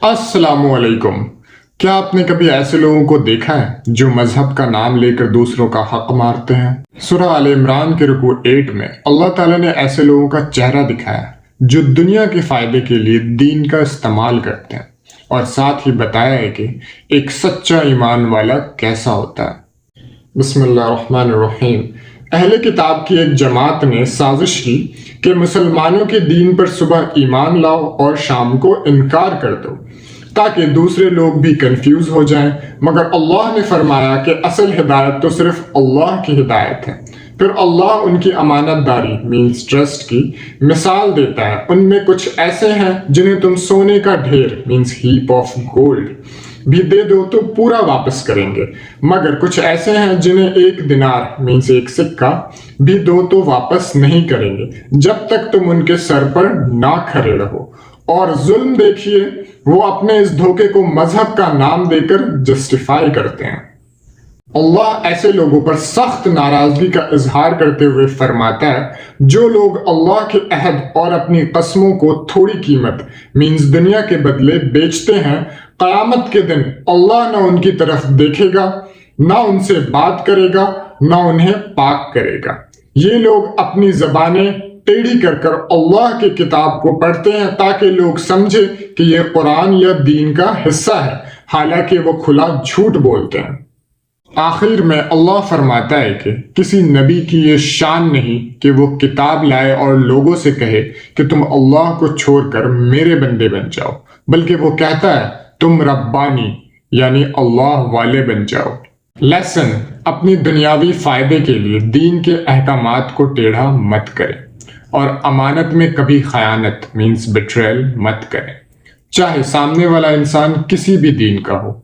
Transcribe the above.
अस्सलाम वालेकुम। क्या आपने कभी ऐसे लोगों को देखा है जो मजहब का नाम लेकर दूसरों का हक मारते हैं? सूरह आल इमरान के रुकू 8 में अल्लाह ताला ने ऐसे लोगों का चेहरा दिखाया जो दुनिया के फायदे के लिए दीन का इस्तेमाल करते हैं, और साथ ही बताया है कि एक सच्चा ईमान वाला कैसा होता है। बिस्मिल्लाहिर्रहमानिर्रहीम। अहले किताब की एक जमात ने साजिश की कि मुसलमानों के दीन पर सुबह ईमान लाओ और शाम को इनकार कर दो ताकि दूसरे लोग भी कंफ्यूज हो जाएं, मगर अल्लाह ने फरमाया कि असल हिदायत तो सिर्फ अल्लाह की हिदायत है। फिर अल्लाह उनकी अमानतदारी मीन्स ट्रस्ट की मिसाल देता है। उनमें कुछ ऐसे हैं जिन्हें तुम सोने का ढेर मीन्स हीप ऑफ गोल्ड भी दे दो तो पूरा वापस करेंगे, मगर कुछ ऐसे हैं जिन्हें एक दिनार मीन्स एक सिक्का भी दो तो वापस नहीं करेंगे जब तक तुम उनके सर पर ना खड़े रहो। और जुल्म देखिए, वो अपने इस धोखे को मजहब का नाम देकर जस्टिफाई करते हैं। अल्लाह ऐसे लोगों पर सख्त नाराजगी का इजहार करते हुए फरमाता है, जो लोग अल्लाह के अहद और अपनी कस्मों को थोड़ी कीमत मीन्स दुनिया के बदले बेचते हैं, क़यामत के दिन अल्लाह ना उनकी तरफ देखेगा, ना उनसे बात करेगा, ना उन्हें पाक करेगा। ये लोग अपनी ज़बानें टेढ़ी कर कर अल्लाह की किताब को पढ़ते हैं ताकि लोग समझे कि यह कुरान या दीन का हिस्सा है, हालांकि वो खुला झूठ बोलते हैं। आखिर में अल्लाह फरमाता है कि किसी नबी की ये शान नहीं कि वो किताब लाए और लोगों से कहे कि तुम अल्लाह को छोड़कर मेरे बंदे बन जाओ, बल्कि वो कहता है तुम रब्बानी यानी अल्लाह वाले बन जाओ। लेसन, अपनी दुनियावी फायदे के लिए दीन के अहकामात को टेढ़ा मत करें और अमानत में कभी खयानत मीन्स बिट्रेयल मत करें, चाहे सामने वाला इंसान किसी भी दीन का हो।